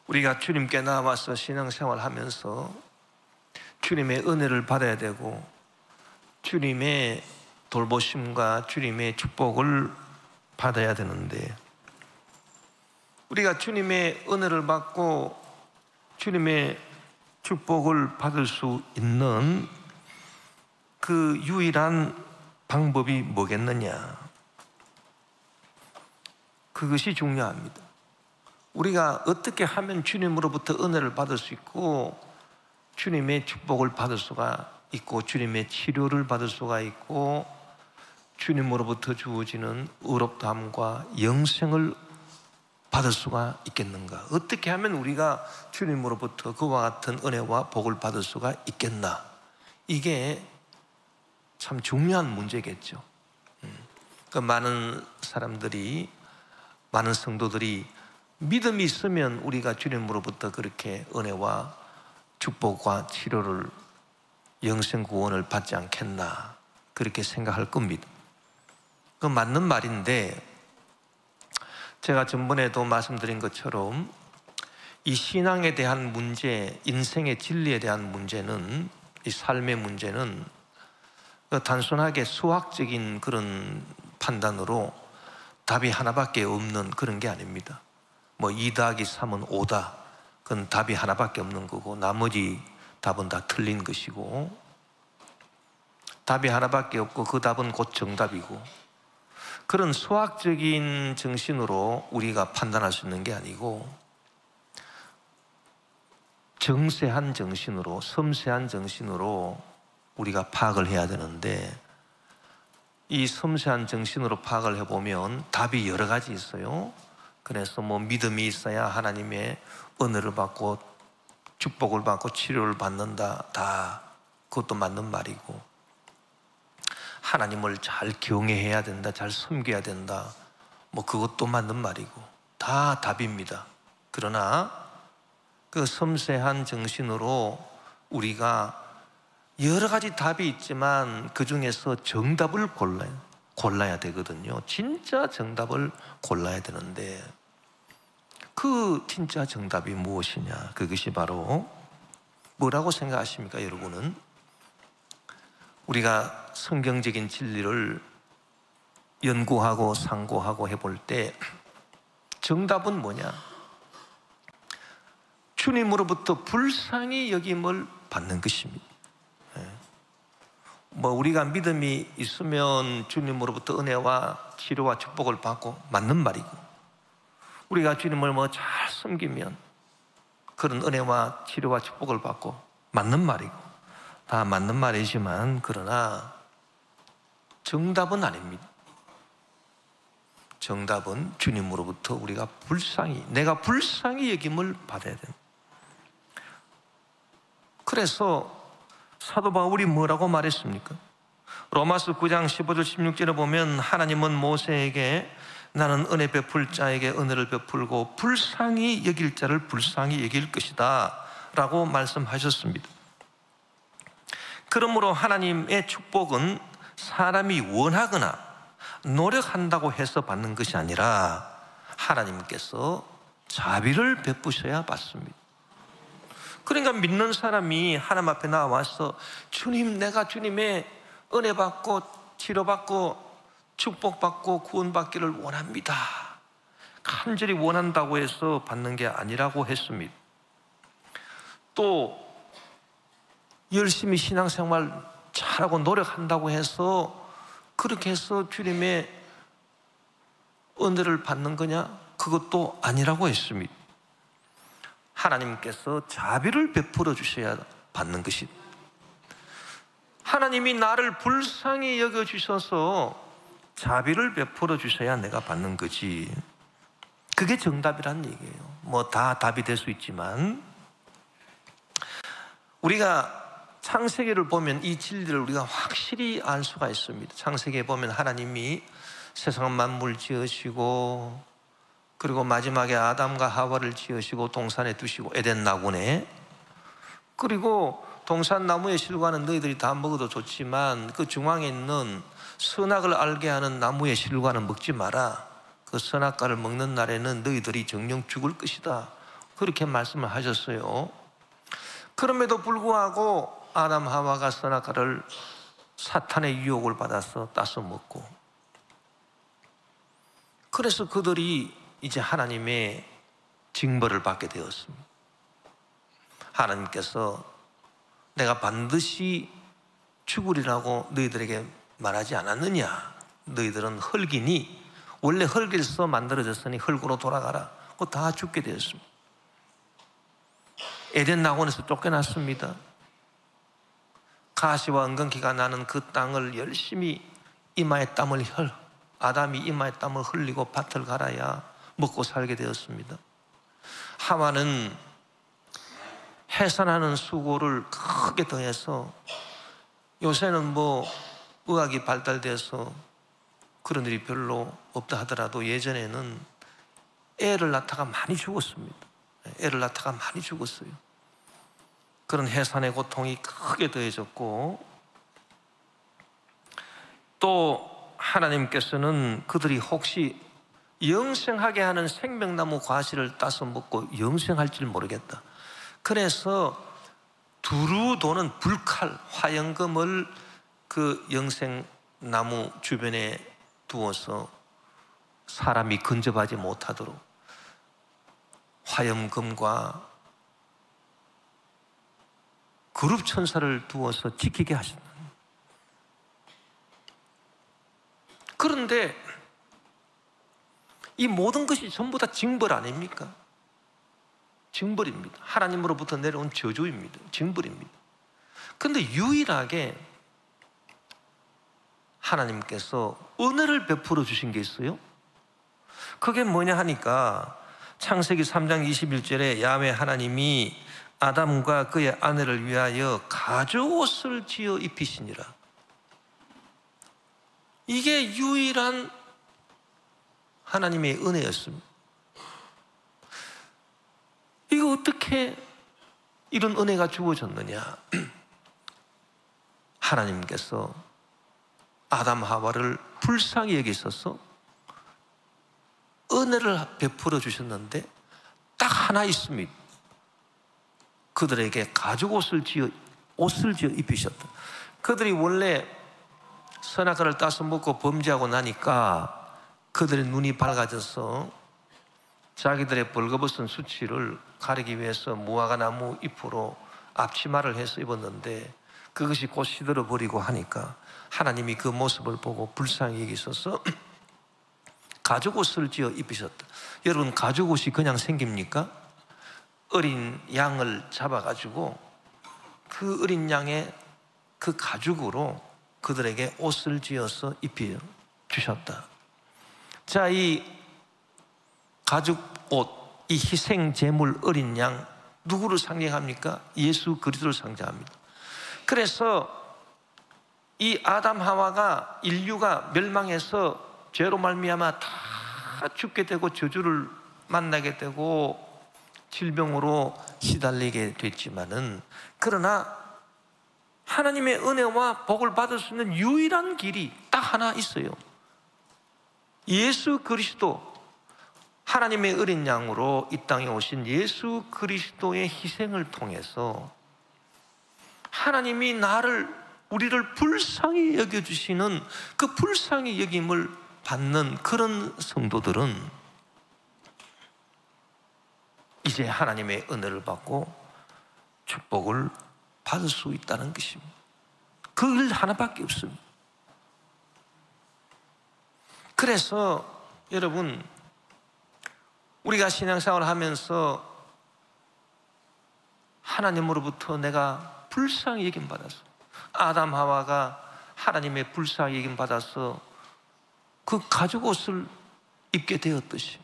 우리가 주님께 나와서 신앙생활 하면서 주님의 은혜를 받아야 되고 주님의 돌보심과 주님의 축복을 받아야 되는데, 우리가 주님의 은혜를 받고 주님의 축복을 받을 수 있는 그 유일한 방법이 뭐겠느냐? 그것이 중요합니다. 우리가 어떻게 하면 주님으로부터 은혜를 받을 수 있고 주님의 축복을 받을 수가 있고 주님의 치료를 받을 수가 있고 주님으로부터 주어지는 의롭다함과 영생을 받을 수가 있겠는가? 어떻게 하면 우리가 주님으로부터 그와 같은 은혜와 복을 받을 수가 있겠나? 이게 참 중요한 문제겠죠. 그 많은 사람들이, 많은 성도들이 믿음이 있으면 우리가 주님으로부터 그렇게 은혜와 축복과 치료를, 영생 구원을 받지 않겠나, 그렇게 생각할 겁니다. 그 맞는 말인데, 제가 전번에도 말씀드린 것처럼 이 신앙에 대한 문제, 인생의 진리에 대한 문제는, 이 삶의 문제는 단순하게 수학적인 그런 판단으로 답이 하나밖에 없는 그런 게 아닙니다. 뭐 2 더하기 3은 5다, 그건 답이 하나밖에 없는 거고 나머지 답은 다 틀린 것이고, 답이 하나밖에 없고 그 답은 곧 정답이고, 그런 수학적인 정신으로 우리가 판단할 수 있는 게 아니고 정세한 정신으로, 섬세한 정신으로 우리가 파악을 해야 되는데, 이 섬세한 정신으로 파악을 해보면 답이 여러 가지 있어요. 그래서 뭐 믿음이 있어야 하나님의 은혜를 받고 축복을 받고 치료를 받는다, 다 그것도 맞는 말이고, 하나님을 잘 경외해야 된다, 잘 섬겨야 된다, 뭐 그것도 맞는 말이고, 다 답입니다. 그러나 그 섬세한 정신으로 우리가 여러 가지 답이 있지만 그 중에서 정답을 골라야 되거든요. 진짜 정답을 골라야 되는데, 그 진짜 정답이 무엇이냐? 그것이 바로 뭐라고 생각하십니까, 여러분은? 우리가 성경적인 진리를 연구하고 상고하고 해볼 때 정답은 뭐냐? 주님으로부터 불쌍히 여김을 받는 것입니다. 뭐 우리가 믿음이 있으면 주님으로부터 은혜와 치료와 축복을 받고 맞는 말이고, 우리가 주님을 뭐 잘 섬기면 그런 은혜와 치료와 축복을 받고 맞는 말이고, 다 맞는 말이지만 그러나 정답은 아닙니다. 정답은 주님으로부터 우리가 내가 불쌍히 여김을 받아야 됩니다. 그래서 사도 바울이 뭐라고 말했습니까? 로마서 9장 15절 16절에 보면 하나님은 모세에게 나는 은혜 베풀 자에게 은혜를 베풀고 불쌍히 여길 자를 불쌍히 여길 것이다 라고 말씀하셨습니다. 그러므로 하나님의 축복은 사람이 원하거나 노력한다고 해서 받는 것이 아니라 하나님께서 자비를 베푸셔야 받습니다. 그러니까 믿는 사람이 하나님 앞에 나와서 주님, 내가 주님의 은혜 받고 치료받고 축복받고 구원받기를 원합니다, 간절히 원한다고 해서 받는 게 아니라고 했습니다. 또 열심히 신앙생활 잘하고 노력한다고 해서 그렇게 해서 주님의 은혜를 받는 거냐? 그것도 아니라고 했습니다. 하나님께서 자비를 베풀어 주셔야 받는 것이다. 하나님이 나를 불쌍히 여겨주셔서 자비를 베풀어 주셔야 내가 받는 거지, 그게 정답이란 얘기예요. 뭐 다 답이 될 수 있지만, 우리가 창세기를 보면 이 진리를 우리가 확실히 알 수가 있습니다. 창세기에 보면 하나님이 세상 만물 지으시고, 그리고 마지막에 아담과 하와를 지으시고 동산에 두시고 에덴 나군에, 그리고 동산 나무의 실과는 너희들이 다 먹어도 좋지만 그 중앙에 있는 선악을 알게 하는 나무의 실과는 먹지 마라, 그 선악과를 먹는 날에는 너희들이 정령 죽을 것이다, 그렇게 말씀을 하셨어요. 그럼에도 불구하고 아담 하와가 선악과를 사탄의 유혹을 받아서 따서 먹고, 그래서 그들이 이제 하나님의 징벌을 받게 되었습니다. 하나님께서 내가 반드시 죽으리라고 너희들에게 말하지 않았느냐? 너희들은 흙이니 원래 흙에서 만들어졌으니 흙으로 돌아가라. 그거 다 죽게 되었습니다. 에덴 낙원에서 쫓겨났습니다. 가시와 엉겅퀴가 나는 그 땅을 열심히 아담이 이마에 땀을 흘리고 밭을 갈아야 먹고 살게 되었습니다. 하와는 해산하는 수고를 크게 더해서, 요새는 의학이 발달돼서 그런 일이 별로 없다 하더라도 예전에는 애를 낳다가 많이 죽었습니다. 애를 낳다가 많이 죽었어요. 그런 해산의 고통이 크게 더해졌고, 또 하나님께서는 그들이 혹시 영생하게 하는 생명나무 과실을 따서 먹고 영생할지 모르겠다. 그래서 두루 도는 불칼, 화영금을 그 영생나무 주변에 두어서 사람이 근접하지 못하도록 화염금과 그룹 천사를 두어서 지키게 하셨다. 그런데 이 모든 것이 전부 다 징벌 아닙니까? 징벌입니다. 하나님으로부터 내려온 저주입니다. 징벌입니다. 그런데 유일하게 하나님께서 은혜를 베풀어 주신 게 있어요. 그게 뭐냐 하니까 창세기 3장 21절에 야훼 하나님이 아담과 그의 아내를 위하여 가죽옷을 지어 입히시니라. 이게 유일한 하나님의 은혜였습니다. 이거 어떻게 이런 은혜가 주어졌느냐? 하나님께서 아담 하와를 불쌍히 여기셔서 은혜를 베풀어 주셨는데 딱 하나 있습니다. 그들에게 가죽옷을 지어 입히셨다. 그들이 원래 선악과를 따서 먹고 범죄하고 나니까 그들의 눈이 밝아져서 자기들의 벌거벗은 수치를 가리기 위해서 무화과나무 잎으로 앞치마를 해서 입었는데 그것이 곧 시들어버리고 하니까 하나님이 그 모습을 보고 불쌍히 여기셔서 가죽옷을 지어 입히셨다. 여러분, 가죽옷이 그냥 생깁니까? 어린 양을 잡아가지고 그 어린 양의 그 가죽으로 그들에게 옷을 지어서 입혀 주셨다. 자, 이 가죽옷, 이 희생제물 어린 양, 누구를 상징합니까? 예수 그리스도를 상징합니다. 그래서 이 아담 하와가, 인류가 멸망해서 죄로 말미암아 다 죽게 되고 저주를 만나게 되고 질병으로 시달리게 됐지만은, 그러나 하나님의 은혜와 복을 받을 수 있는 유일한 길이 딱 하나 있어요. 예수 그리스도, 하나님의 어린 양으로 이 땅에 오신 예수 그리스도의 희생을 통해서 하나님이 우리를 불쌍히 여겨주시는 그 불쌍히 여김을 받는 그런 성도들은 이제 하나님의 은혜를 받고 축복을 받을 수 있다는 것입니다. 그 일 하나밖에 없습니다. 그래서 여러분, 우리가 신앙생활을 하면서 하나님으로부터 내가 불쌍히 여김 받아서, 아담 하와가 하나님의 불쌍히 여김 받아서 그 가죽옷을 입게 되었듯이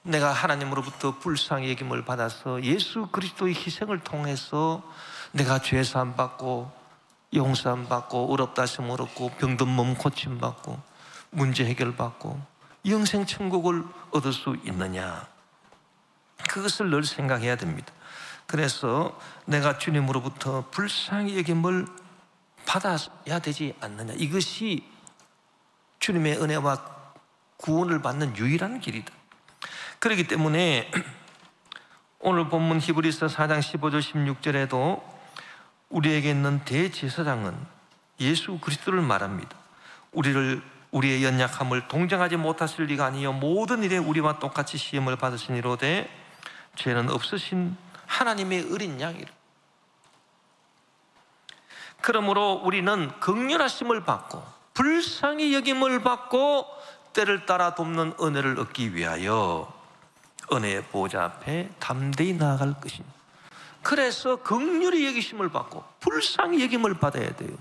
내가 하나님으로부터 불쌍히 여김을 받아서 예수 그리스도의 희생을 통해서 내가 죄사함 받고 용서함 받고 어렵다 하시면 어렵고 병든 몸 고침 받고 문제 해결 받고 영생 천국을 얻을 수 있느냐, 그것을 늘 생각해야 됩니다. 그래서 내가 주님으로부터 불쌍히 여김을 받아야 되지 않느냐, 이것이 주님의 은혜와 구원을 받는 유일한 길이다. 그렇기 때문에 오늘 본문 히브리서 4장 15절 16절에도 우리에게 있는 대제사장은 예수 그리스도를 말합니다. 우리의 연약함을 동정하지 못하실 리가 아니요 모든 일에 우리와 똑같이 시험을 받으시니로되 죄는 없으신 하나님의 어린 양이라. 그러므로 우리는 긍휼하심을 받고 불쌍히 여김을 받고 때를 따라 돕는 은혜를 얻기 위하여 은혜의 보좌 앞에 담대히 나아갈 것입니다. 그래서 긍휼히 여기심을 받고 불쌍히 여김을 받아야 돼요.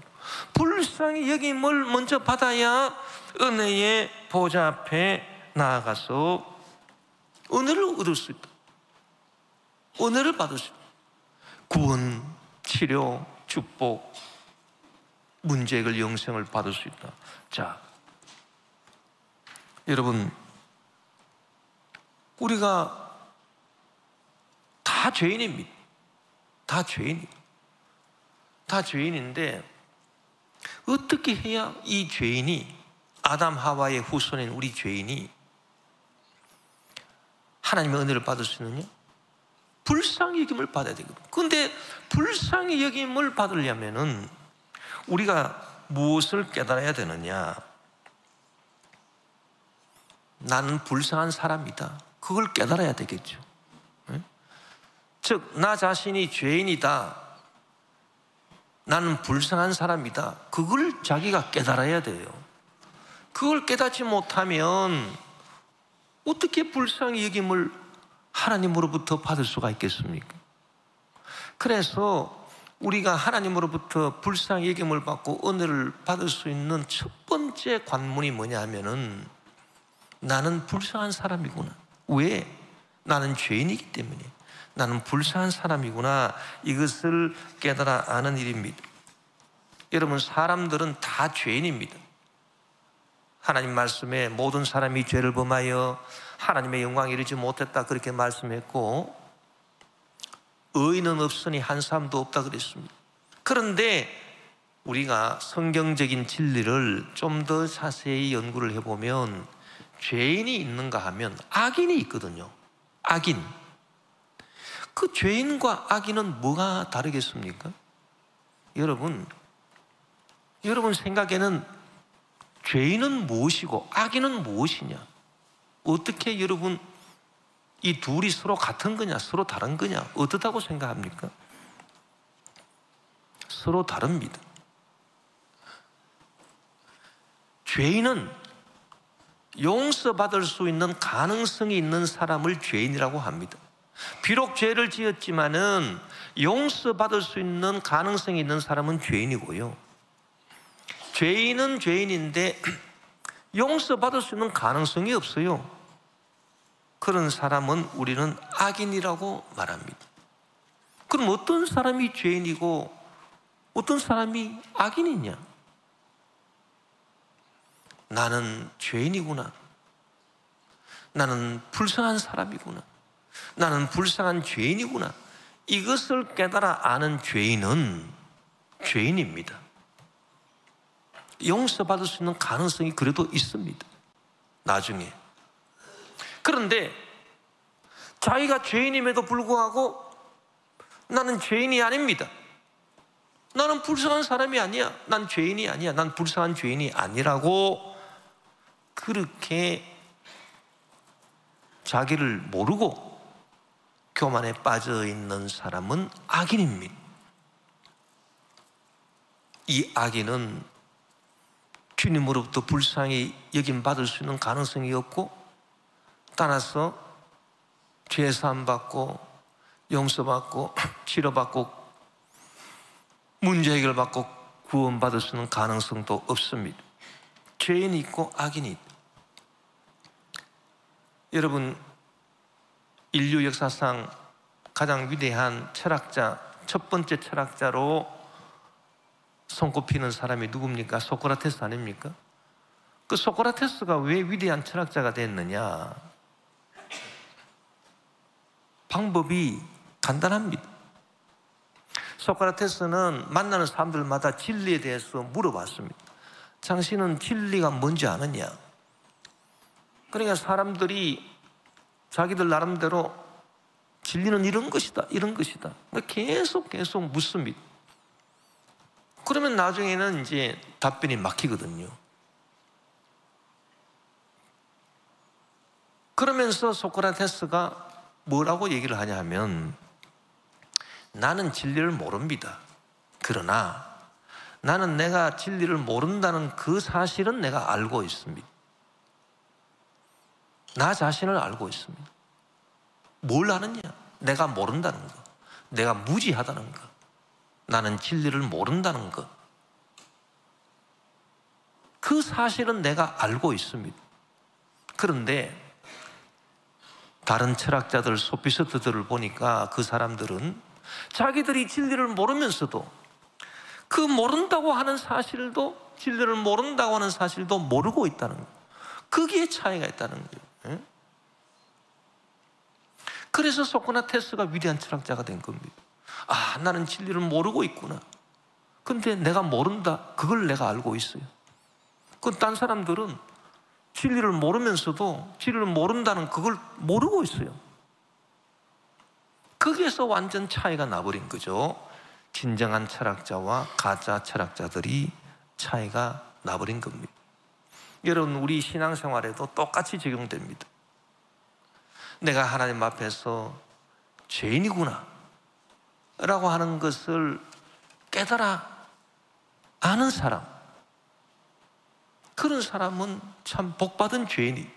불쌍히 여김을 먼저 받아야 은혜의 보좌 앞에 나아가서 은혜를 얻을 수 있다. 은혜를 받을 수 있다. 구원, 치료, 축복, 문제 해결, 영생을 받을 수 있다. 자, 여러분, 우리가 다 죄인입니다. 다 죄인이에요. 다 죄인인데 어떻게 해야 이 죄인이, 아담 하와의 후손인 우리 죄인이 하나님의 은혜를 받을 수 있느냐? 불쌍히 여김을 받아야 되거든요. 그런데 불쌍히 여김을 받으려면은 우리가 무엇을 깨달아야 되느냐? 나는 불쌍한 사람이다. 그걸 깨달아야 되겠죠. 즉, 나 자신이 죄인이다. 나는 불쌍한 사람이다. 그걸 자기가 깨달아야 돼요. 그걸 깨닫지 못하면 어떻게 불쌍히 여김을 하나님으로부터 받을 수가 있겠습니까? 그래서 우리가 하나님으로부터 불쌍히 여김을 받고 은혜를 받을 수 있는 첫 번째 관문이 뭐냐 하면은 나는 불쌍한 사람이구나. 왜? 나는 죄인이기 때문에 나는 불쌍한 사람이구나. 이것을 깨달아 아는 일입니다. 여러분, 사람들은 다 죄인입니다. 하나님 말씀에 모든 사람이 죄를 범하여 하나님의 영광에 이르지 못했다 그렇게 말씀했고, 의인은 없으니 한 사람도 없다 그랬습니다. 그런데 우리가 성경적인 진리를 좀 더 자세히 연구를 해보면 죄인이 있는가 하면 악인이 있거든요. 악인. 그 죄인과 악인은 뭐가 다르겠습니까? 여러분 생각에는 죄인은 무엇이고 악인은 무엇이냐? 어떻게 여러분 이 둘이 서로 같은 거냐, 서로 다른 거냐, 어떻다고 생각합니까? 서로 다릅니다. 죄인은 용서받을 수 있는 가능성이 있는 사람을 죄인이라고 합니다. 비록 죄를 지었지만은 용서받을 수 있는 가능성이 있는 사람은 죄인이고요. 죄인은 죄인인데 용서받을 수 있는 가능성이 없어요. 그런 사람은 우리는 악인이라고 말합니다. 그럼 어떤 사람이 죄인이고 어떤 사람이 악인이냐? 나는 죄인이구나. 나는 불쌍한 사람이구나. 나는 불쌍한 죄인이구나. 이것을 깨달아 아는 죄인은 죄인입니다. 용서받을 수 있는 가능성이 그래도 있습니다. 나중에. 그런데 자기가 죄인임에도 불구하고 나는 죄인이 아닙니다. 나는 불쌍한 사람이 아니야. 난 죄인이 아니야. 난 불쌍한 죄인이 아니라고 그렇게 자기를 모르고 교만에 빠져 있는 사람은 악인입니다. 이 악인은 주님으로부터 불쌍히 여김받을 수 있는 가능성이 없고, 따라서 죄사함 받고 용서받고 치료받고 문제 해결받고 구원받을 수 있는 가능성도 없습니다. 죄인이 있고 악인이 있다. 여러분, 인류 역사상 가장 위대한 철학자, 첫 번째 철학자로 손꼽히는 사람이 누굽니까? 소크라테스 아닙니까? 그 소크라테스가 왜 위대한 철학자가 됐느냐? 방법이 간단합니다. 소크라테스는 만나는 사람들마다 진리에 대해서 물어봤습니다. 당신은 진리가 뭔지 아느냐? 그러니까 사람들이 자기들 나름대로 진리는 이런 것이다, 이런 것이다. 계속 묻습니다. 그러면 나중에는 이제 답변이 막히거든요. 그러면서 소크라테스가 뭐라고 얘기를 하냐 하면, 나는 진리를 모릅니다. 그러나 나는 내가 진리를 모른다는 그 사실은 내가 알고 있습니다. 나 자신을 알고 있습니다. 뭘 아느냐? 내가 모른다는 것, 내가 무지하다는 것, 나는 진리를 모른다는 것, 그 사실은 내가 알고 있습니다. 그런데 다른 철학자들, 소피스트들을 보니까 그 사람들은 자기들이 진리를 모르면서도 그 모른다고 하는 사실도, 진리를 모른다고 하는 사실도 모르고 있다는 거예요. 거기에 차이가 있다는 거예요. 그래서 소크라테스가 위대한 철학자가 된 겁니다. 아, 나는 진리를 모르고 있구나. 근데 내가 모른다, 그걸 내가 알고 있어요. 그 딴 사람들은 진리를 모르면서도 진리를 모른다는 그걸 모르고 있어요. 거기에서 완전 차이가 나버린 거죠. 진정한 철학자와 가짜 철학자들이 차이가 나버린 겁니다. 여러분, 우리 신앙생활에도 똑같이 적용됩니다. 내가 하나님 앞에서 죄인이구나 라고 하는 것을 깨달아 아는 사람, 그런 사람은 참 복받은 죄인이,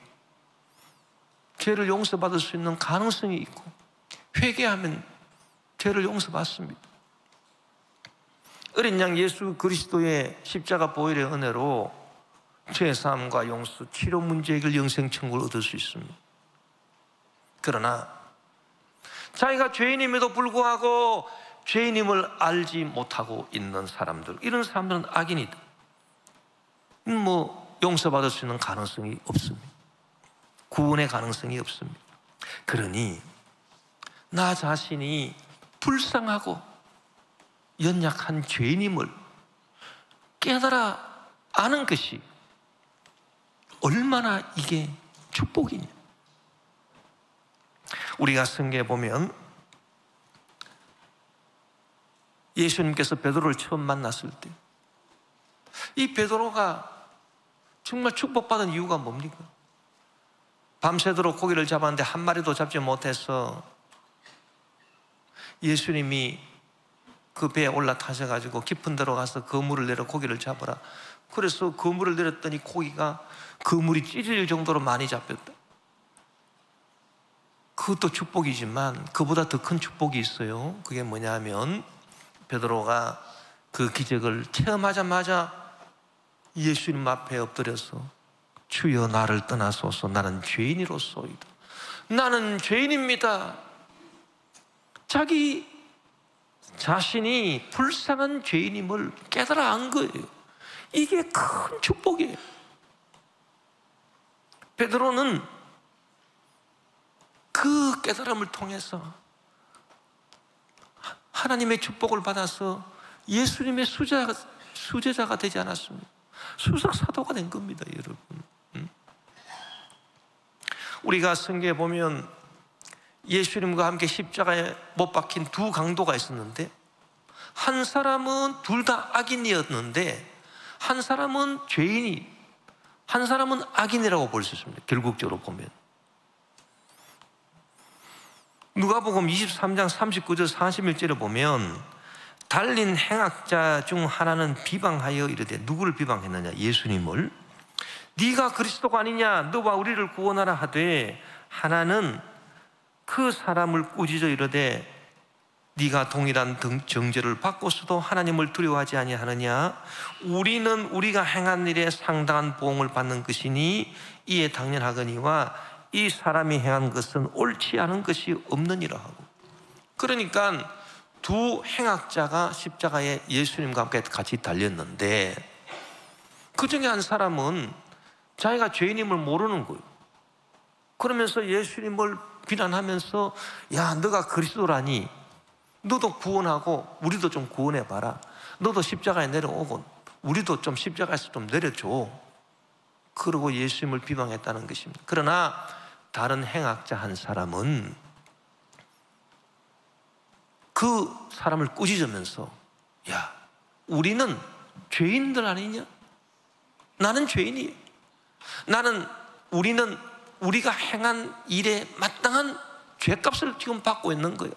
죄를 용서받을 수 있는 가능성이 있고, 회개하면 죄를 용서받습니다. 어린 양 예수 그리스도의 십자가 보혈의 은혜로 죄사함과 용서, 치료 문제 해결, 영생 천국을 얻을 수 있습니다. 그러나 자기가 죄인임에도 불구하고 죄인임을 알지 못하고 있는 사람들, 이런 사람들은 악인이다. 용서받을 수 있는 가능성이 없습니다. 구원의 가능성이 없습니다. 그러니 나 자신이 불쌍하고 연약한 죄인임을 깨달아 아는 것이 얼마나 이게 축복이냐. 우리가 성경에 보면 예수님께서 베드로를 처음 만났을 때 이 베드로가 정말 축복받은 이유가 뭡니까? 밤새도록 고기를 잡았는데 한 마리도 잡지 못해서 예수님이 그 배에 올라타셔가지고 깊은 데로 가서 그물을 내려 고기를 잡아라. 그래서 그물을 내렸더니 고기가, 그물이 찢어질 정도로 많이 잡혔다. 그것도 축복이지만 그보다 더 큰 축복이 있어요. 그게 뭐냐 하면 베드로가 그 기적을 체험하자마자 예수님 앞에 엎드려서 주여 나를 떠나소서, 나는 죄인이로소이다. 나는 죄인입니다. 자기 자신이 불쌍한 죄인임을 깨달아 안 거예요. 이게 큰 축복이에요. 베드로는 그 깨달음을 통해서 하나님의 축복을 받아서 예수님의 수제자가 되지 않았습니다. 수석사도가 된 겁니다, 여러분. 우리가 성경에 보면 예수님과 함께 십자가에 못 박힌 두 강도가 있었는데, 한 사람은 둘 다 악인이었는데 한 사람은 죄인이, 한 사람은 악인이라고 볼 수 있습니다. 결국적으로 보면 누가복음 23장 39절 41절에 보면 달린 행악자 중 하나는 비방하여 이르되, 누구를 비방했느냐? 예수님을. 네가 그리스도가 아니냐? 너와 우리를 구원하라 하되, 하나는 그 사람을 꾸짖어 이르되, 네가 동일한 정죄를 받고서도 하나님을 두려워하지 아니하느냐? 우리는 우리가 행한 일에 상당한 보응을 받는 것이니 이에 당연하거니와 이 사람이 행한 것은 옳지 않은 것이 없느니라 하고. 그러니까 두 행악자가 십자가에 예수님과 함께 같이 달렸는데, 그 중에 한 사람은 자기가 죄인임을 모르는 거예요. 그러면서 예수님을 비난하면서, 야, 너가 그리스도라니 너도 구원하고 우리도 좀 구원해봐라. 너도 십자가에 내려오고 우리도 좀 십자가에서 좀 내려줘. 그러고 예수님을 비방했다는 것입니다. 그러나 다른 행악자 한 사람은 그 사람을 꾸짖으면서 야, 우리는 죄인들 아니냐? 나는 죄인이에요. 우리는 우리가 행한 일에 마땅한 죄값을 지금 받고 있는 거예요.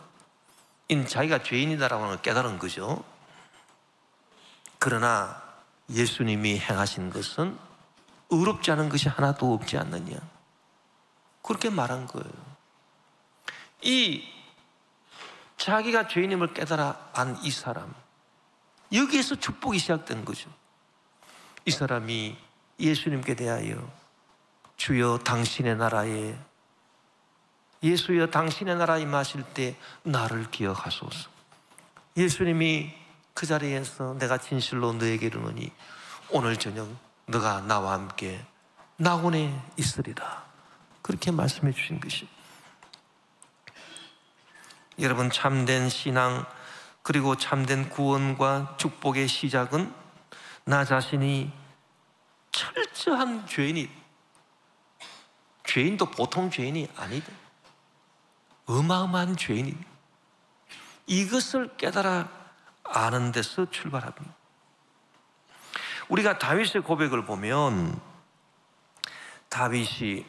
자기가 죄인이다라고 하는 걸 깨달은 거죠. 그러나 예수님이 행하신 것은 의롭지 않은 것이 하나도 없지 않느냐, 그렇게 말한 거예요. 자기가 죄인임을 깨달아 안 이 사람, 여기에서 축복이 시작된 거죠. 이 사람이 예수님께 대하여 주여 당신의 나라에, 예수여 당신의 나라에 임하실 때 나를 기억하소서. 예수님이 그 자리에서 내가 진실로 너에게 이르노니 오늘 저녁 너가 나와 함께 낙원에 있으리라, 그렇게 말씀해 주신 것입니다. 여러분, 참된 신앙 그리고 참된 구원과 축복의 시작은 나 자신이 철저한 죄인도 보통 죄인이 아니다, 어마어마한 죄인이, 이것을 깨달아 아는 데서 출발합니다. 우리가 다윗의 고백을 보면 다윗이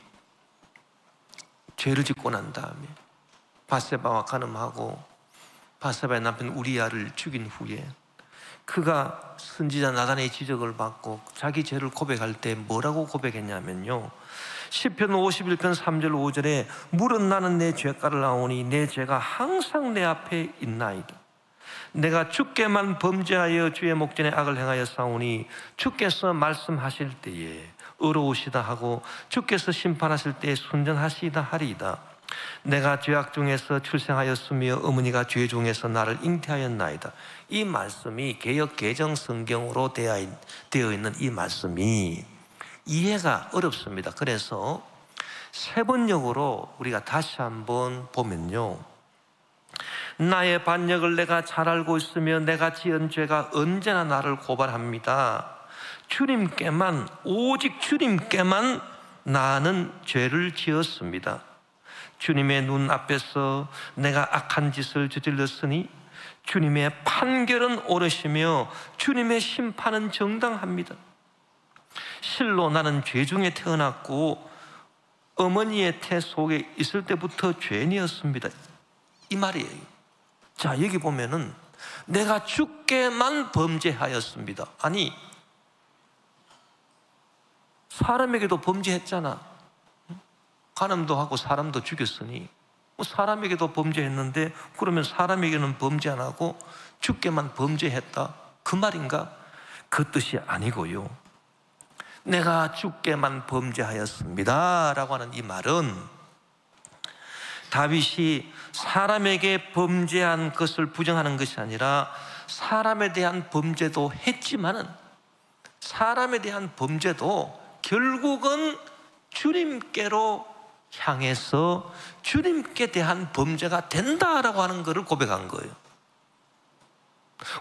죄를 짓고 난 다음에 바세바와 간음하고 바세바의 남편 우리야를 죽인 후에 그가 선지자 나단의 지적을 받고 자기 죄를 고백할 때 뭐라고 고백했냐면요, 시편 51편 3절 5절에 물은 나는 내 죄가를 아오니 내 죄가 항상 내 앞에 있나이다. 내가 주께만 범죄하여 주의 목전에 악을 행하여 싸우니 주께서 말씀하실 때에 의로우시다 하고 주께서 심판하실 때에 순전하시다 하리이다. 내가 죄악 중에서 출생하였으며 어머니가 죄 중에서 나를 잉태하였나이다. 이 말씀이 개역 개정 성경으로 되어 있는 이 말씀이 이해가 어렵습니다. 그래서 세번역으로 우리가 다시 한번 보면요, 나의 반역을 내가 잘 알고 있으며 내가 지은 죄가 언제나 나를 고발합니다. 주님께만, 오직 주님께만 나는 죄를 지었습니다. 주님의 눈 앞에서 내가 악한 짓을 저질렀으니 주님의 판결은 옳으시며 주님의 심판은 정당합니다. 실로 나는 죄 중에 태어났고 어머니의 태 속에 있을 때부터 죄인이었습니다. 이 말이에요. 자, 여기 보면은 내가 주께만 범죄하였습니다. 아니, 사람에게도 범죄했잖아. 간음도 하고 사람도 죽였으니 사람에게도 범죄했는데 그러면 사람에게는 범죄 안 하고 주께만 범죄했다, 그 말인가? 그 뜻이 아니고요, 내가 주께만 범죄하였습니다 라고 하는 이 말은 다윗이 사람에게 범죄한 것을 부정하는 것이 아니라 사람에 대한 범죄도 했지만은 사람에 대한 범죄도 결국은 주님께로 향해서 주님께 대한 범죄가 된다라고 하는 것을 고백한 거예요.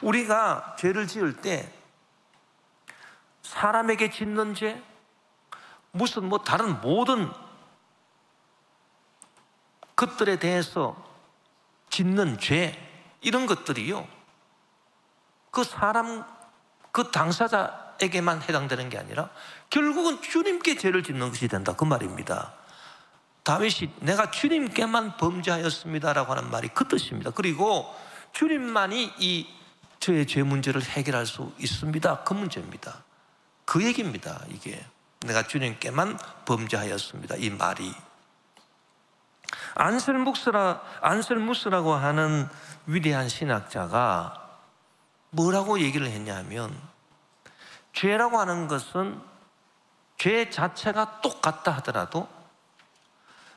우리가 죄를 지을 때 사람에게 짓는 죄, 무슨 다른 모든 것들에 대해서 짓는 죄, 이런 것들이요, 그 사람, 그 당사자에게만 해당되는 게 아니라 결국은 주님께 죄를 짓는 것이 된다, 그 말입니다. 다윗이 내가 주님께만 범죄하였습니다라고 하는 말이 그 뜻입니다. 그리고 주님만이 저의 죄 문제를 해결할 수 있습니다, 그 문제입니다. 그 얘기입니다. 이게 내가 주님께만 범죄하였습니다, 이 말이. 안셀무스라고 하는 위대한 신학자가 뭐라고 얘기를 했냐면, 죄라고 하는 것은 죄 자체가 똑같다 하더라도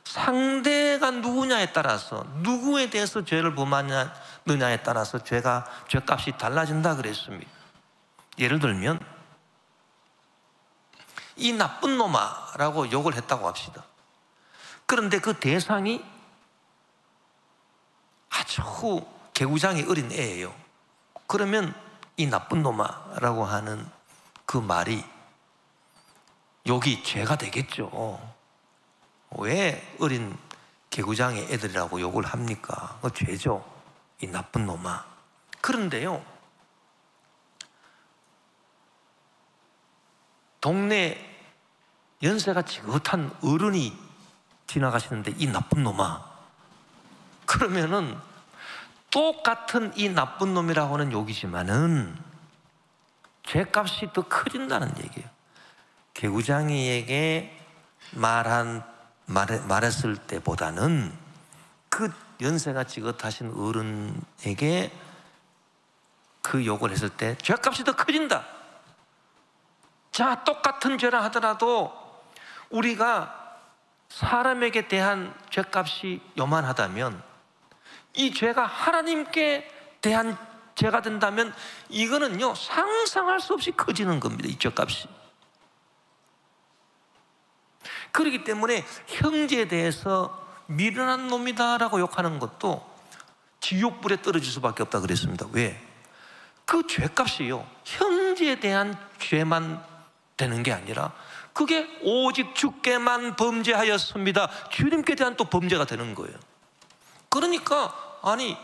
상대가 누구냐에 따라서, 누구에 대해서 죄를 범하느냐에 따라서 죄값이 달라진다 그랬습니다. 예를 들면 이 나쁜 놈아라고 욕을 했다고 합시다. 그런데 그 대상이 아주 개구장이 어린 애예요. 그러면 이 나쁜 놈아라고 하는 그 말이 욕이 죄가 되겠죠. 왜 어린 개구장의 애들이라고 욕을 합니까? 그 죄죠. 이 나쁜 놈아. 그런데요, 동네 연세가 지긋한 어른이 지나가시는데 이 나쁜 놈아, 그러면은 똑같은 이 나쁜 놈이라고 하는 욕이지만은 죄값이 더 커진다는 얘기예요. 개구장이에게 말했을 때보다는 그 연세가 지긋하신 어른에게 그 욕을 했을 때 죄값이 더 커진다. 자, 똑같은 죄라 하더라도 우리가 사람에게 대한 죄값이 요만하다면, 이 죄가 하나님께 대한 죄가 된다면 이거는요 상상할 수 없이 커지는 겁니다, 이 죄값이. 그렇기 때문에 형제에 대해서 미련한 놈이다라고 욕하는 것도 지옥불에 떨어질 수밖에 없다 그랬습니다. 왜? 그 죄값이요 형제에 대한 죄만 되는 게 아니라 그게 오직 주께만 범죄하였습니다, 주님께 대한 또 범죄가 되는 거예요. 그러니까 아니,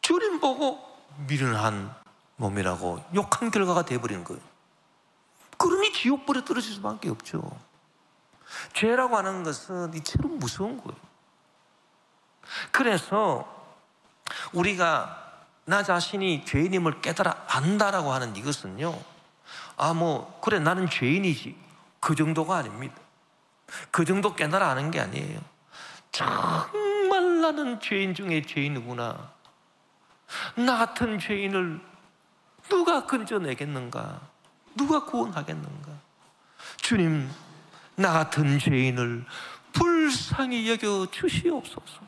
주님 보고 미련한 놈이라고 욕한 결과가 돼버리는 거예요. 그러니 지옥불에 떨어질 수밖에 없죠. 죄라고 하는 것은 이처럼 무서운 거예요. 그래서 우리가 나 자신이 죄인임을 깨달아 안다라고 하는 이것은요, 그래 나는 죄인이지, 그 정도가 아닙니다. 그 정도 깨달아 아는 게 아니에요. 정말 나는 죄인 중에 죄인이구나. 나 같은 죄인을 누가 건져내겠는가? 누가 구원하겠는가? 주님, 나 같은 죄인을 불쌍히 여겨 주시옵소서.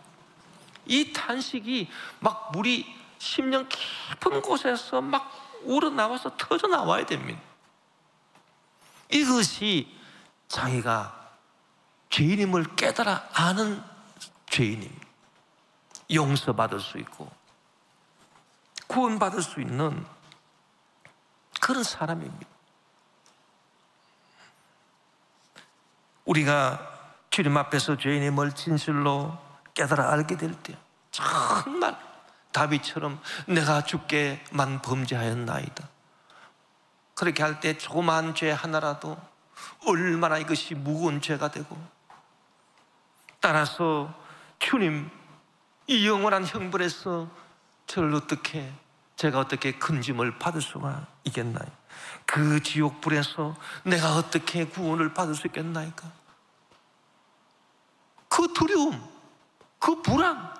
이 탄식이 막 물이 심령 깊은 곳에서 막 우러나와서 터져 나와야 됩니다. 이것이 자기가 죄인임을 깨달아 아는 죄인입니다. 용서받을 수 있고 구원받을 수 있는 그런 사람입니다. 우리가 주님 앞에서 죄인임을 진실로 깨달아 알게 될 때 정말 다윗처럼 내가 주께만 범죄하였나이다, 그렇게 할 때 조그마한 죄 하나라도 얼마나 이것이 무거운 죄가 되고, 따라서 주님, 이 영원한 형벌에서 저를 제가 어떻게 큰 짐을 받을 수가 있겠나요? 그 지옥불에서 내가 어떻게 구원을 받을 수 있겠나이까? 그 두려움, 그 불안,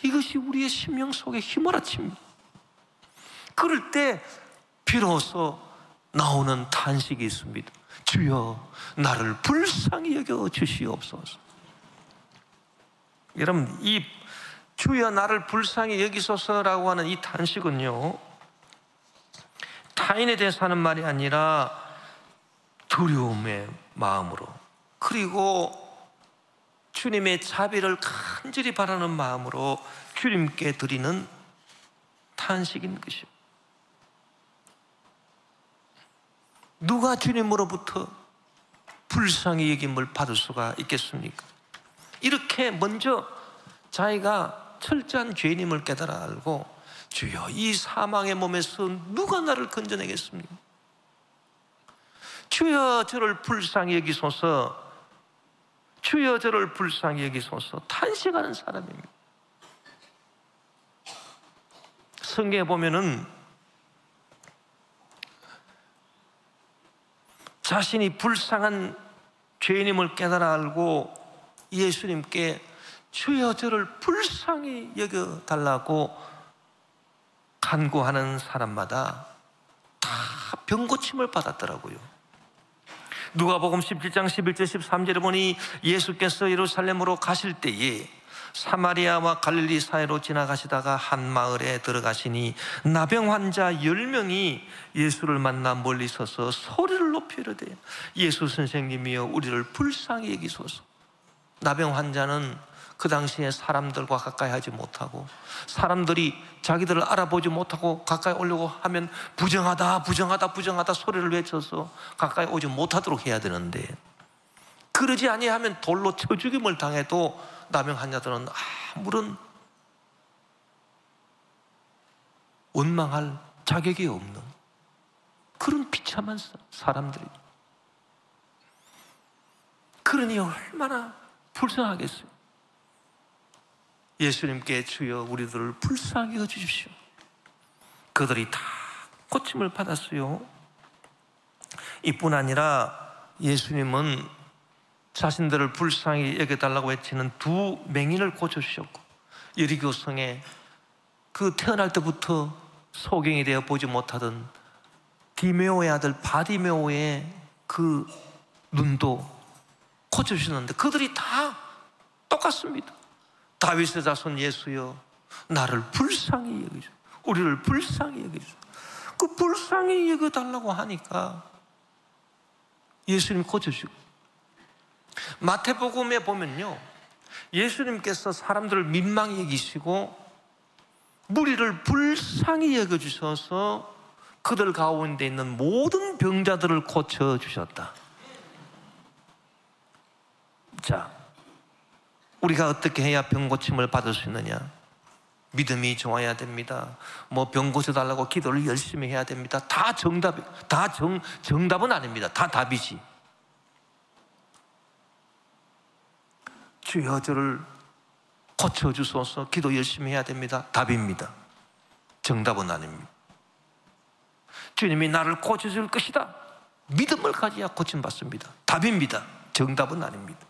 이것이 우리의 심령 속에 휘몰아칩니다. 그럴 때 비로소 나오는 탄식이 있습니다. 주여, 나를 불쌍히 여겨 주시옵소서. 여러분, 이 주여 나를 불쌍히 여기소서라고 하는 이 탄식은요, 타인에 대해서 하는 말이 아니라 두려움의 마음으로, 그리고 주님의 자비를 간절히 바라는 마음으로 주님께 드리는 탄식인 것이요. 누가 주님으로부터 불쌍히 여김을 받을 수가 있겠습니까? 이렇게 먼저 자기가 철저한 죄인임을 깨달아 알고, 주여, 이 사망의 몸에서 누가 나를 건져내겠습니까? 주여, 저를 불쌍히 여기소서, 주여, 저를 불쌍히 여기소서 탄식하는 사람입니다. 성경에 보면은 자신이 불쌍한 죄인임을 깨달아 알고 예수님께 주여, 저를 불쌍히 여겨달라고 간구하는 사람마다 다 병고침을 받았더라고요. 누가복음 17장 11절 13절에 보니 예수께서 예루살렘으로 가실 때에 사마리아와 갈릴리 사이로 지나가시다가 한 마을에 들어가시니 나병 환자 10명이 예수를 만나 멀리 서서 소리를 높여 이르되, 예수 선생님이여, 우리를 불쌍히 여기소서. 나병 환자는 그 당시에 사람들과 가까이 하지 못하고, 사람들이 자기들을 알아보지 못하고 가까이 오려고 하면 부정하다, 부정하다, 부정하다 소리를 외쳐서 가까이 오지 못하도록 해야 되는데, 그러지 아니하면 돌로 쳐 죽임을 당해도 나병 환자들은 아무런 원망할 자격이 없는 그런 비참한 사람들이. 그러니 얼마나 불쌍하겠어요. 예수님께 주여 우리들을 불쌍히 여주십시오. 그들이 다 고침을 받았어요. 이뿐 아니라 예수님은 자신들을 불쌍히 여겨달라고 외치는 두 맹인을 고쳐주셨고, 여리고성에 그 태어날 때부터 소경이 되어 보지 못하던 디메오의 아들 바디메오의 그 눈도 고쳐주셨는데 그들이 다 똑같습니다. 다윗의 자손 예수여 나를 불쌍히 여기죠. 우리를 불쌍히 여기죠. 그 불쌍히 여겨달라고 하니까 예수님 고쳐주고, 마태복음에 보면요, 예수님께서 사람들을 민망히 여기시고 무리를 불쌍히 여겨주셔서 그들 가운데 있는 모든 병자들을 고쳐주셨다. 자, 우리가 어떻게 해야 병 고침을 받을 수 있느냐? 믿음이 좋아야 됩니다. 뭐 병 고쳐달라고 기도를 열심히 해야 됩니다. 다 정답은 아닙니다. 다 답이지. 주여 저를 고쳐주소서, 기도 열심히 해야 됩니다. 답입니다. 정답은 아닙니다. 주님이 나를 고쳐줄 것이다. 믿음을 가져야 고침받습니다. 답입니다. 정답은 아닙니다.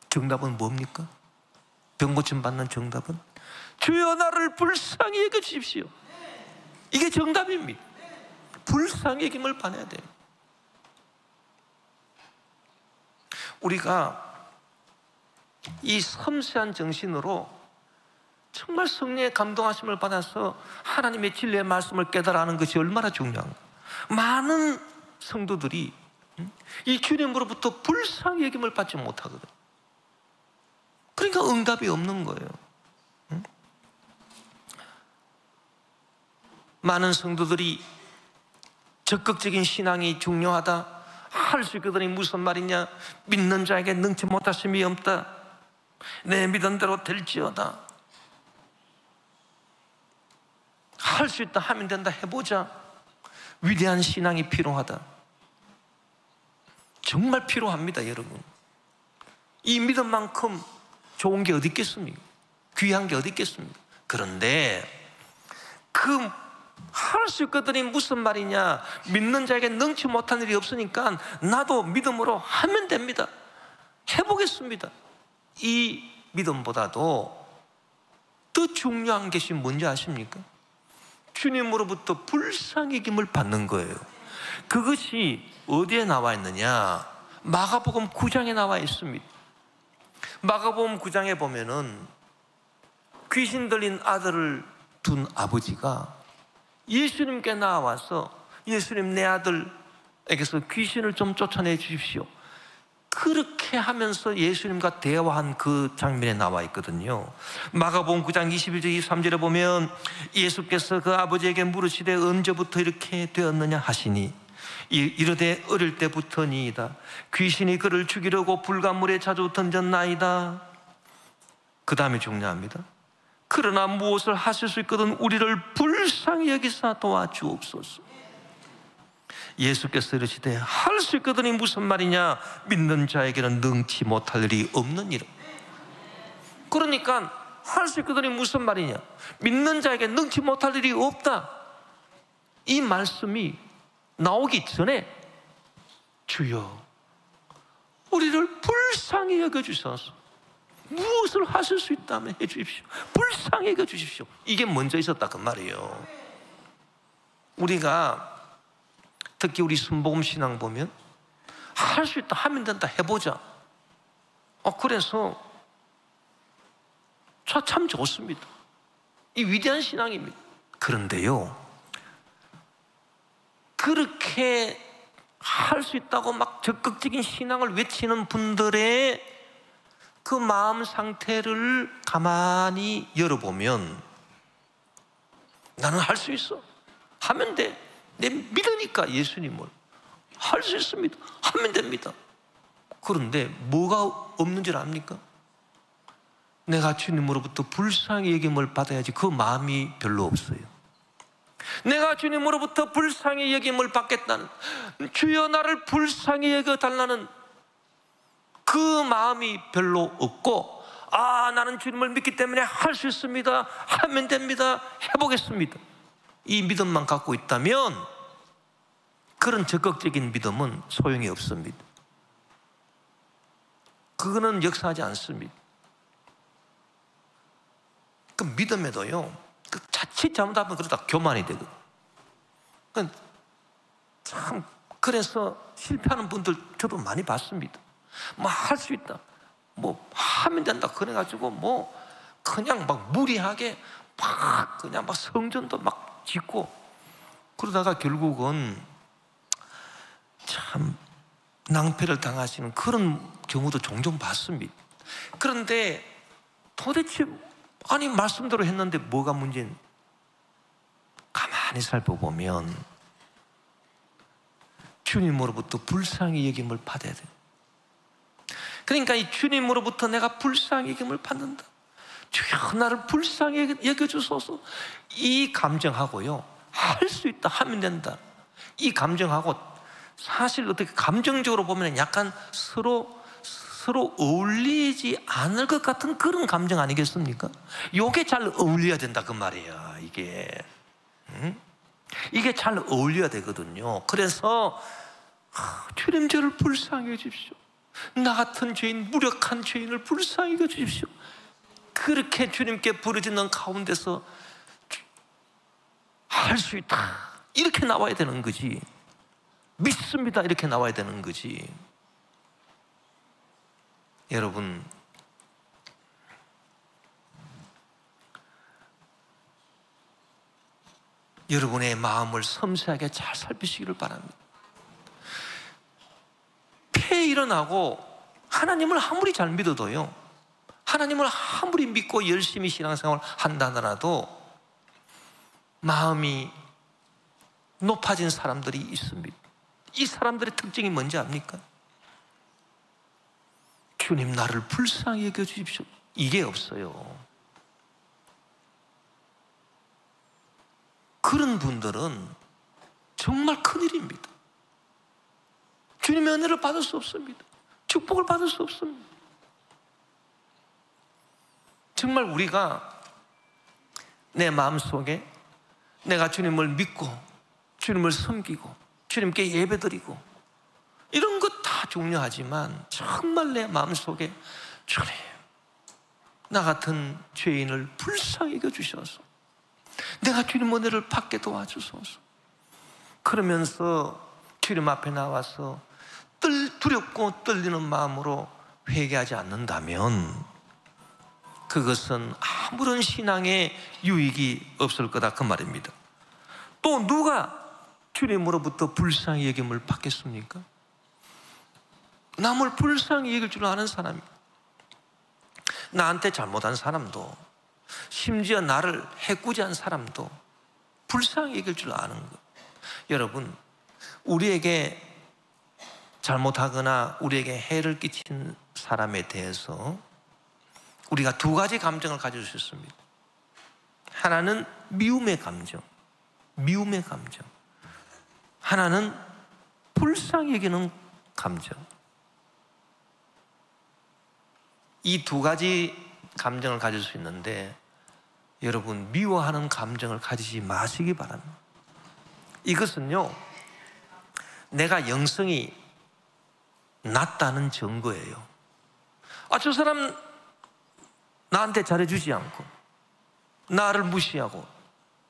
정답은 뭡니까? 병 고침 받는 정답은 주여 나를 불쌍히 여겨주십시오. 이게 정답입니다. 불쌍히 여김을 받아야 돼요. 우리가 이 섬세한 정신으로 정말 성령의 감동하심을 받아서 하나님의 진리의 말씀을 깨달아하는 것이 얼마나 중요한가. 많은 성도들이 이 주님으로부터 불쌍히 여김을 받지 못하거든. 그러니까 응답이 없는 거예요. 많은 성도들이 적극적인 신앙이 중요하다, 할 수 있거든요. 무슨 말이냐? 믿는 자에게 능치 못하심이 없다. 내 믿은 대로 될지어다. 할 수 있다, 하면 된다, 해보자. 위대한 신앙이 필요하다. 정말 필요합니다, 여러분. 이 믿음만큼 좋은 게 어디 있겠습니까? 귀한 게 어디 있겠습니까? 그런데 그 할 수 있거든이 무슨 말이냐? 믿는 자에게 능치 못한 일이 없으니까 나도 믿음으로 하면 됩니다. 해보겠습니다. 이 믿음보다도 더 중요한 것이 뭔지 아십니까? 주님으로부터 불쌍히 여김을 받는 거예요. 그것이 어디에 나와 있느냐? 마가복음 9장에 나와 있습니다. 마가복음 9장에 보면은 귀신 들린 아들을 둔 아버지가 예수님께 나와서 예수님 내 아들에게서 귀신을 좀 쫓아내 주십시오. 그렇게 하면서 예수님과 대화한 그 장면에 나와 있거든요. 마가복음 9장 21절 23절에 보면 예수께서 그 아버지에게 물으시되 언제부터 이렇게 되었느냐 하시니 이르되 어릴 때부터니이다. 귀신이 그를 죽이려고 불간물에 자주 던졌나이다. 그 다음에 중요합니다. 그러나 무엇을 하실 수 있거든 우리를 불쌍히 여기사 도와주옵소서. 예수께서 이르시되 할 수 있거든이 무슨 말이냐? 믿는 자에게는 능치 못할 일이 없는 일. 그러니까 할 수 있거든이 무슨 말이냐? 믿는 자에게 능치 못할 일이 없다. 이 말씀이 나오기 전에 주여 우리를 불쌍히 여겨주셔서 무엇을 하실 수 있다면 해주십시오. 불쌍히 여겨주십시오. 이게 먼저 있었다 그 말이에요. 우리가 특히 우리 순복음 신앙 보면 할 수 있다, 하면 된다, 해보자. 그래서 참 좋습니다. 이 위대한 신앙입니다. 그런데요, 그렇게 할 수 있다고 막 적극적인 신앙을 외치는 분들의 그 마음 상태를 가만히 열어보면 나는 할 수 있어, 하면 돼, 내 믿으니까 예수님을 할 수 있습니다, 하면 됩니다. 그런데 뭐가 없는 줄 압니까? 내가 주님으로부터 불쌍히 여김을 받아야지 그 마음이 별로 없어요. 내가 주님으로부터 불쌍히 여김을 받겠다는, 주여 나를 불쌍히 여겨달라는 그 마음이 별로 없고, 나는 주님을 믿기 때문에 할 수 있습니다, 하면 됩니다, 해보겠습니다, 이 믿음만 갖고 있다면 그런 적극적인 믿음은 소용이 없습니다. 그거는 역사하지 않습니다. 그 믿음에도요, 그 자칫 잘못하면 그러다 교만이 되거든. 참, 그래서 실패하는 분들 저도 많이 봤습니다. 뭐 할 수 있다, 뭐 하면 된다 그래가지고 뭐 그냥 막 무리하게 막 그냥 막 성전도 막 짓고, 그러다가 결국은 참 낭패를 당하시는 그런 경우도 종종 봤습니다. 그런데 도대체 말씀대로 했는데 뭐가 문제인? 가만히 살펴보면 주님으로부터 불쌍히 여김을 받아야 돼요. 그러니까 이 주님으로부터 내가 불쌍히 여김을 받는다, 주여 나를 불쌍히 여겨주소서, 이 감정하고요, 할 수 있다, 하면 된다, 이 감정하고 사실 어떻게 감정적으로 보면 약간 서로 어울리지 않을 것 같은 그런 감정 아니겠습니까? 이게 잘 어울려야 된다 그 말이야. 이게 잘 어울려야 되거든요. 그래서 주님 저를 불쌍히 여주십시오, 나 같은 죄인, 무력한 죄인을 불쌍히 여주십시오, 그렇게 주님께 부르짖는 가운데서 할 수 있다 이렇게 나와야 되는 거지, 믿습니다 이렇게 나와야 되는 거지. 여러분, 여러분의 마음을 섬세하게 잘 살피시기를 바랍니다. 폐에 일어나고 하나님을 아무리 잘 믿어도요, 하나님을 아무리 믿고 열심히 신앙생활을 한다 하더라도 마음이 높아진 사람들이 있습니다. 이 사람들의 특징이 뭔지 압니까? 주님 나를 불쌍히 여겨주십시오, 이게 없어요. 그런 분들은 정말 큰일입니다. 주님의 은혜를 받을 수 없습니다. 축복을 받을 수 없습니다. 정말 우리가 내 마음속에 내가 주님을 믿고 주님을 섬기고 주님께 예배드리고 이런 것 다 중요하지만, 정말 내 마음속에 주님 나 같은 죄인을 불쌍히 여겨주셔서 내가 주님 은혜를 받게 도와주소서, 그러면서 주님 앞에 나와서 두렵고 떨리는 마음으로 회개하지 않는다면 그것은 아무런 신앙에 유익이 없을 거다 그 말입니다. 또 누가 주님으로부터 불쌍히 여김을 받겠습니까? 남을 불쌍히 여길 줄 아는 사람이, 나한테 잘못한 사람도, 심지어 나를 해코지한 사람도 불쌍히 여길 줄 아는 것. 여러분, 우리에게 잘못하거나 우리에게 해를 끼친 사람에 대해서 우리가 두 가지 감정을 가질 수 있습니다. 하나는 미움의 감정, 미움의 감정. 하나는 불쌍히 여기는 감정. 이 두 가지 감정을 가질 수 있는데, 여러분 미워하는 감정을 가지지 마시기 바랍니다. 이것은요, 내가 영성이 낮다는 증거예요. 저 사람 나한테 잘해주지 않고 나를 무시하고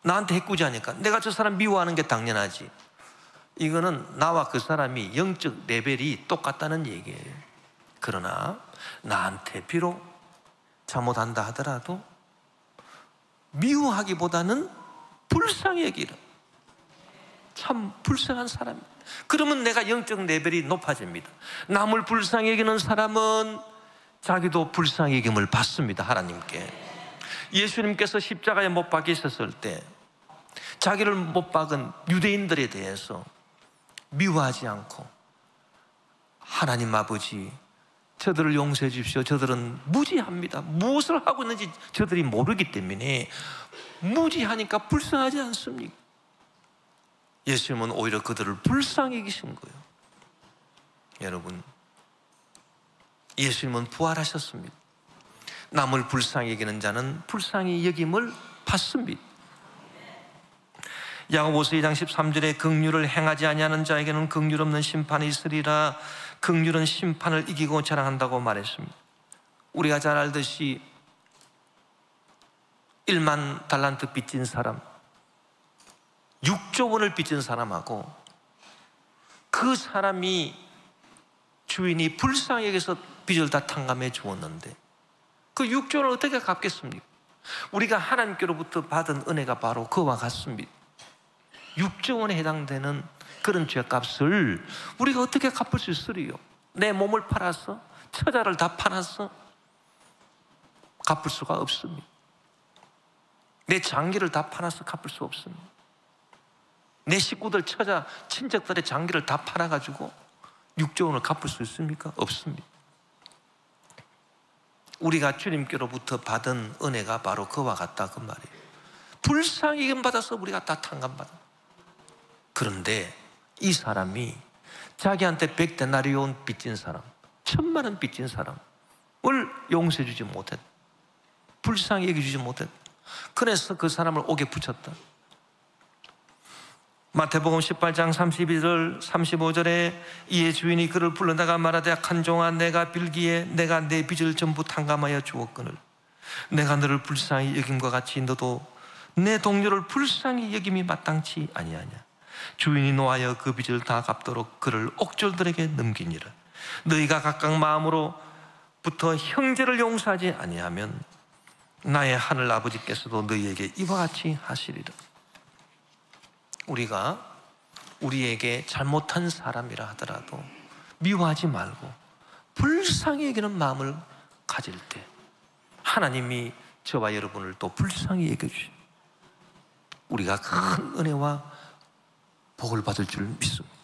나한테 해코지하니까 내가 저 사람 미워하는 게 당연하지. 이거는 나와 그 사람이 영적 레벨이 똑같다는 얘기예요. 그러나 나한테 비록 잘못한다 하더라도 미워하기보다는 불쌍히 여기라. 참 불쌍한 사람. 그러면 내가 영적 레벨이 높아집니다. 남을 불쌍히 여기는 사람은 자기도 불쌍히 여김을 받습니다. 하나님께. 예수님께서 십자가에 못 박히셨을 때 자기를 못 박은 유대인들에 대해서 미워하지 않고, 하나님 아버지 저들을 용서해 주십시오, 저들은 무지합니다, 무엇을 하고 있는지 저들이 모르기 때문에, 무지하니까 불쌍하지 않습니까? 예수님은 오히려 그들을 불쌍히 여기신 거예요. 여러분, 예수님은 부활하셨습니다. 남을 불쌍히 여기는 자는 불쌍히 여김을 받습니다. 야고보서 2장 13절에 긍휼을 행하지 아니하는 자에게는 긍휼 없는 심판이 있으리라. 긍휼은 심판을 이기고 자랑한다고 말했습니다. 우리가 잘 알듯이 1만 달란트 빚진 사람, 6조 원을 빚진 사람하고 그 사람이 주인이 불쌍히 여겨서 빚을 다 탕감해 주었는데 그 6조 원을 어떻게 갚겠습니까? 우리가 하나님께로부터 받은 은혜가 바로 그와 같습니다. 6조 원에 해당되는 그런 죄값을 우리가 어떻게 갚을 수 있으리요? 내 몸을 팔아서, 처자를 다 팔아서 갚을 수가 없습니다. 내 장기를 다 팔아서 갚을 수 없습니다. 내 식구들, 처자, 친척들의 장기를 다 팔아가지고 6조 원을 갚을 수 있습니까? 없습니다. 우리가 주님께로부터 받은 은혜가 바로 그와 같다, 그 말이에요. 불쌍히 여김 받아서 우리가 다 탕감받아. 그런데 이 사람이 자기한테 100데나리온 빚진 사람, 1000만 원 빚진 사람을 용서해 주지 못했다. 불쌍히 여겨주지 못했다. 그래서 그 사람을 옥에 붙였다. 마태복음 18장 32절 35절에 이에 주인이 그를 불러다가 말하되 악한 종아, 내가 빌기에 내가 내 빚을 전부 탕감하여 주었거늘 내가 너를 불쌍히 여김과 같이 너도 내 동료를 불쌍히 여김이 마땅치 아니하냐. 주인이 노하여 그 빚을 다 갚도록 그를 옥졸들에게 넘기니라. 너희가 각각 마음으로부터 형제를 용서하지 아니하면 나의 하늘 아버지께서도 너희에게 이와 같이 하시리라. 우리가 우리에게 잘못한 사람이라 하더라도 미워하지 말고 불쌍히 여기는 마음을 가질 때 하나님이 저와 여러분을 또 불쌍히 여겨주십니다. 우리가 큰 은혜와 복을 받을 줄 믿습니다.